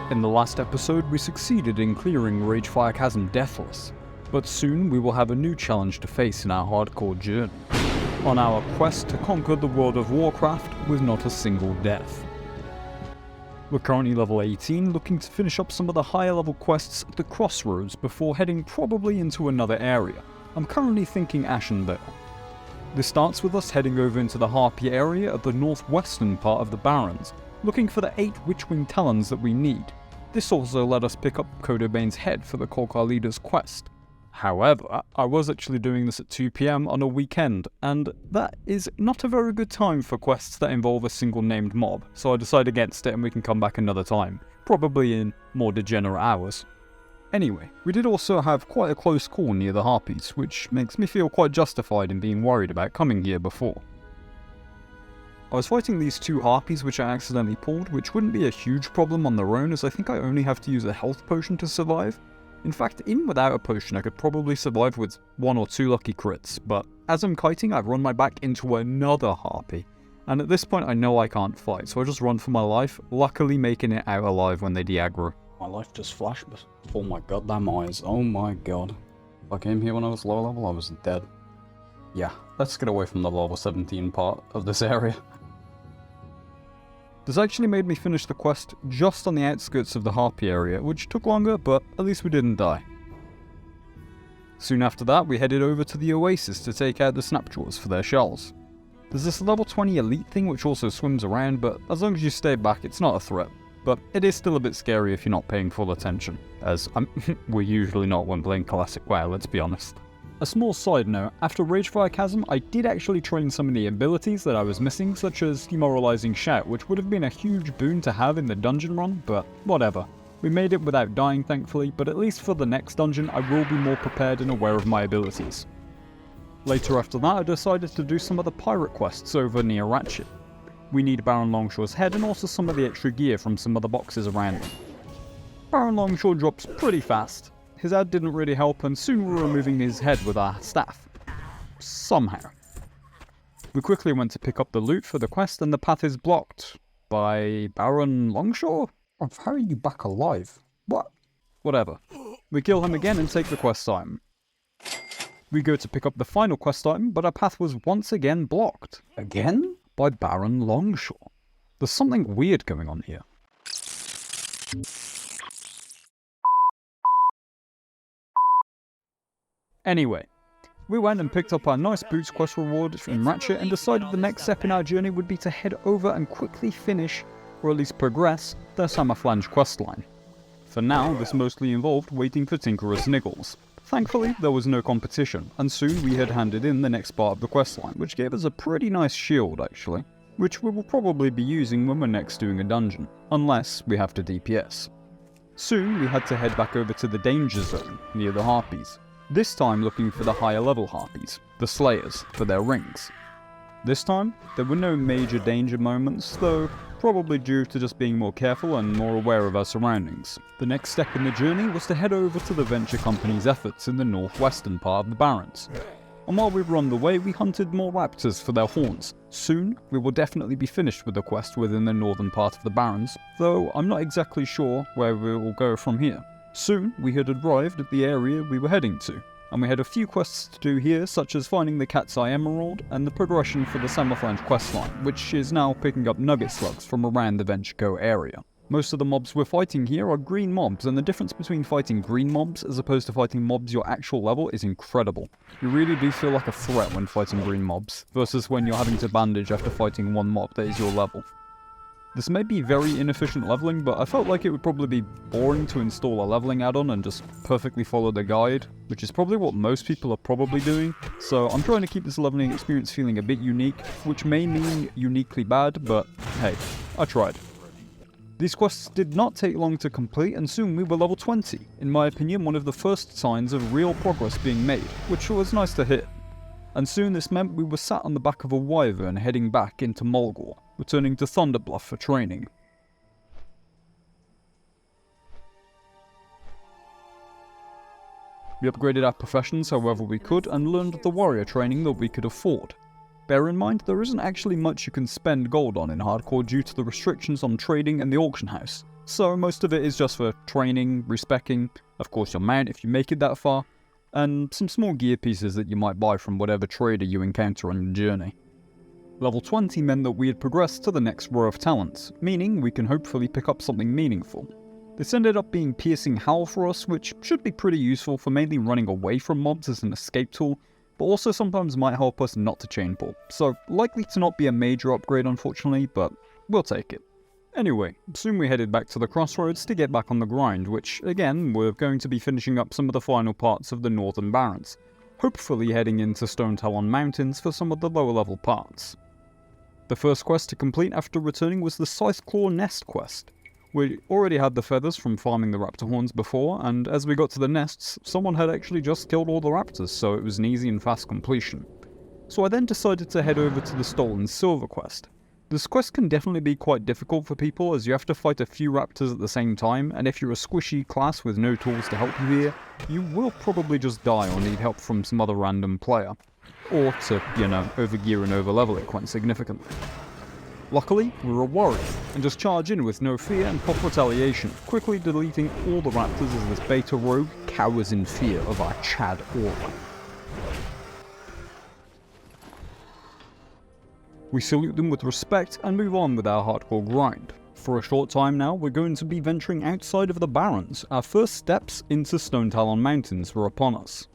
In the last episode, we succeeded in clearing Ragefire Chasm deathless, but soon we will have a new challenge to face in our hardcore journey, on our quest to conquer the World of Warcraft with not a single death. We're currently level 18, looking to finish up some of the higher level quests at the crossroads before heading probably into another area. I'm currently thinking Ashenvale. This starts with us heading over into the Harpy area at the northwestern part of the Barrens, looking for the 8 Witchwing Talons that we need. This also let us pick up Codobane's head for the Kolkar leader's quest. However, I was actually doing this at 2 PM on a weekend, and that is not a very good time for quests that involve a single named mob, so I decided against it and we can come back another time, probably in more degenerate hours. Anyway, we did also have quite a close call near the Harpies, which makes me feel quite justified in being worried about coming here before. I was fighting these 2 Harpies which I accidentally pulled, which wouldn't be a huge problem on their own as I think I only have to use a health potion to survive. In fact, even without a potion I could probably survive with 1 or 2 lucky crits, but as I'm kiting I've run my back into another Harpy, and at this point I know I can't fight, so I just run for my life, luckily making it out alive when they de-aggro. My life just flashed before my goddamn eyes, oh my god. If I came here when I was low level I was dead. Yeah, let's get away from the level 17 part of this area. This actually made me finish the quest just on the outskirts of the Harpy area, which took longer, but at least we didn't die. Soon after that, we headed over to the Oasis to take out the Snapjaws for their shells. There's this level 20 elite thing which also swims around, but as long as you stay back, it's not a threat. But it is still a bit scary if you're not paying full attention, as we're usually not when playing Classic WoW, let's be honest. A small side note, after Ragefire Chasm, I did actually train some of the abilities that I was missing, such as Demoralizing Shout, which would have been a huge boon to have in the dungeon run, but whatever. We made it without dying thankfully, but at least for the next dungeon I will be more prepared and aware of my abilities. Later after that I decided to do some of the pirate quests over near Ratchet. We need Baron Longshore's head and also some of the extra gear from some of the boxes around them. Baron Longshore drops pretty fast. His head didn't really help, and soon we were removing his head with our staff. Somehow. We quickly went to pick up the loot for the quest, and the path is blocked. By Baron Longshore? How are you back alive? What? Whatever. We kill him again and take the quest item. We go to pick up the final quest item, but our path was once again blocked. Again? By Baron Longshore. There's something weird going on here. Anyway, we went and picked up our nice boots quest reward in Ratchet and decided the next step in our journey would be to head over and quickly finish, or at least progress, the Summerflange questline. For now, this mostly involved waiting for Tinkerer's Niggles. Thankfully, there was no competition, and soon we had handed in the next part of the questline, which gave us a pretty nice shield actually, which we will probably be using when we're next doing a dungeon, unless we have to DPS. Soon we had to head back over to the Danger Zone, near the Harpies. This time looking for the higher level Harpies, the Slayers, for their rings. This time, there were no major danger moments, though probably due to just being more careful and more aware of our surroundings. The next step in the journey was to head over to the Venture Company's efforts in the northwestern part of the Barrens. And while we were on the way, we hunted more raptors for their horns. Soon, we will definitely be finished with the quest within the northern part of the Barrens, though I'm not exactly sure where we will go from here. Soon, we had arrived at the area we were heading to, and we had a few quests to do here, such as finding the Cat's Eye Emerald and the progression for the Summerflange questline, which is now picking up nugget slugs from around the Venture area. Most of the mobs we're fighting here are green mobs, and the difference between fighting green mobs as opposed to fighting mobs your actual level is incredible. You really do feel like a threat when fighting green mobs, versus when you're having to bandage after fighting one mob that is your level. This may be very inefficient leveling, but I felt like it would probably be boring to install a leveling add-on and just perfectly follow the guide, which is probably what most people are probably doing, so I'm trying to keep this leveling experience feeling a bit unique, which may mean uniquely bad, but hey, I tried. These quests did not take long to complete, and soon we were level 20, in my opinion one of the first signs of real progress being made, which was nice to hit. And soon this meant we were sat on the back of a wyvern heading back into Mulgore, returning to Thunderbluff for training. We upgraded our professions however we could and learned the warrior training that we could afford. Bear in mind there isn't actually much you can spend gold on in hardcore due to the restrictions on trading and the auction house, so most of it is just for training, respecking, of course your mount if you make it that far, and some small gear pieces that you might buy from whatever trader you encounter on your journey. Level 20 meant that we had progressed to the next row of talents, meaning we can hopefully pick up something meaningful. This ended up being Piercing Howl for us, which should be pretty useful for mainly running away from mobs as an escape tool, but also sometimes might help us not to chain pull, so likely to not be a major upgrade unfortunately, but we'll take it. Anyway, soon we headed back to the crossroads to get back on the grind, which again, we're going to be finishing up some of the final parts of the northern Barrens, hopefully heading into STONETALON Mountains for some of the lower level parts. The first quest to complete after returning was the Scytheclaw Nest quest. We already had the feathers from farming the raptor horns before, and as we got to the nests, someone had actually just killed all the raptors, so it was an easy and fast completion. So I then decided to head over to the Stolen Silver quest. This quest can definitely be quite difficult for people as you have to fight a few raptors at the same time, and if you're a squishy class with no tools to help you here, you will probably just die or need help from some other random player. Or to, overgear and overlevel it quite significantly. Luckily, we were a warrior, and just charge in with no fear and pop retaliation, quickly deleting all the raptors as this beta rogue cowers in fear of our Chad aura. We salute them with respect and move on with our hardcore grind. For a short time now, we're going to be venturing outside of the Barrens. Our first steps into STONETALON Mountains were upon us.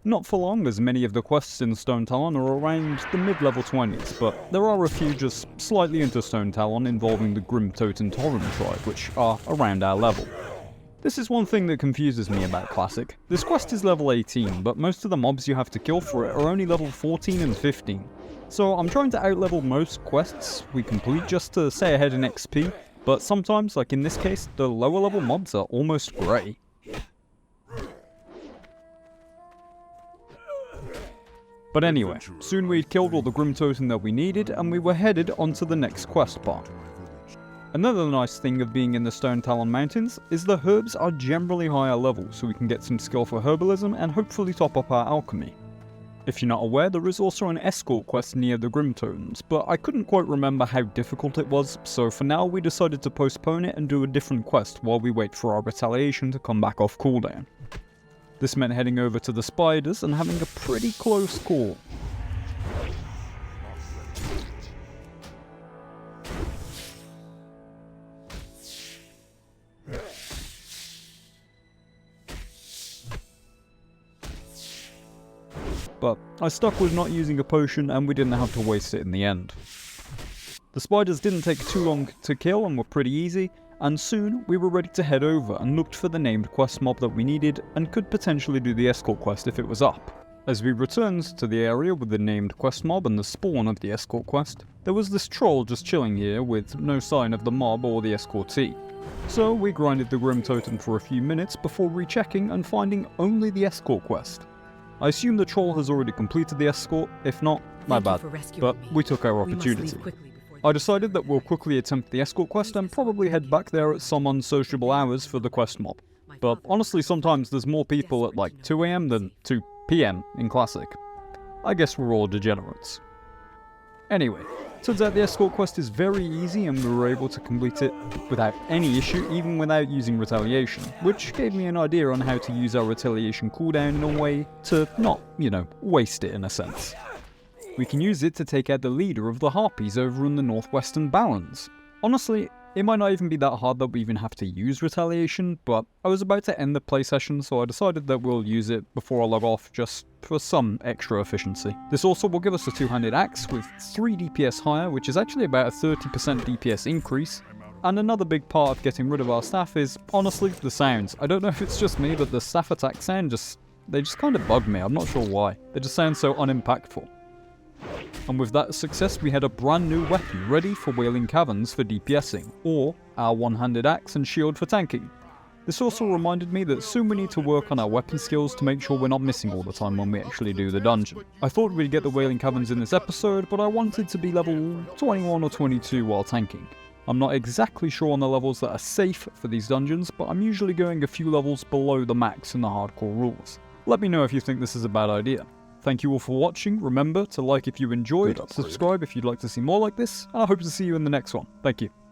Not for long, as many of the quests in STONETALON are around the mid-level 20s, but there are a few just slightly into STONETALON involving the Grimtote and Torum tribe, which are around our level. This is one thing that confuses me about Classic. This quest is level 18, but most of the mobs you have to kill for it are only level 14 and 15. So I'm trying to outlevel most quests we complete just to stay ahead in XP, but sometimes, like in this case, the lower level mobs are almost grey. But anyway, soon we'd killed all the Grimtoten that we needed, and we were headed onto the next quest part. Another nice thing of being in the STONETALON Mountains is the herbs are generally higher level, so we can get some skill for herbalism and hopefully top up our alchemy. If you're not aware, there is also an escort quest near the Grimtotens, but I couldn't quite remember how difficult it was, so for now we decided to postpone it and do a different quest while we wait for our retaliation to come back off cooldown. This meant heading over to the spiders and having a pretty close call. But I stuck with not using a potion and we didn't have to waste it in the end. The spiders didn't take too long to kill and were pretty easy, and soon we were ready to head over and looked for the named quest mob that we needed and could potentially do the escort quest if it was up. As we returned to the area with the named quest mob and the spawn of the escort quest, there was this troll just chilling here with no sign of the mob or the escortee. So we grinded the Grimtoten for a few minutes before rechecking and finding only the escort quest. I assume the troll has already completed the escort, if not, my bad, but we took our opportunity. I decided that we'll quickly attempt the escort quest and probably head back there at some unsociable hours for the quest mob. But honestly, sometimes there's more people at like 2 AM than 2 PM in Classic. I guess we're all degenerates. Anyway, turns out the escort quest is very easy and we were able to complete it without any issue, even without using retaliation, which gave me an idea on how to use our retaliation cooldown in a way to not, waste it in a sense. We can use it to take out the leader of the Harpies over in the northwestern Barrens. Honestly, it might not even be that hard that we even have to use retaliation, but I was about to end the play session, so I decided that we'll use it before I log off just for some extra efficiency. This also will give us a two-handed axe with 3 DPS higher, which is actually about a 30% DPS increase. And another big part of getting rid of our staff is, honestly, the sounds. I don't know if it's just me, but the staff attack sound they just kind of bug me, I'm not sure why. They just sound so unimpactful. And with that success, we had a brand new weapon ready for Wailing Caverns for DPSing, or our one-handed axe and shield for tanking. This also reminded me that soon we need to work on our weapon skills to make sure we're not missing all the time when we actually do the dungeon. I thought we'd get the Wailing Caverns in this episode, but I wanted to be level 21 or 22 while tanking. I'm not exactly sure on the levels that are safe for these dungeons, but I'm usually going a few levels below the max in the hardcore rules. Let me know if you think this is a bad idea. Thank you all for watching. Remember to like if you enjoyed, subscribe if you'd like to see more like this, and I hope to see you in the next one. Thank you.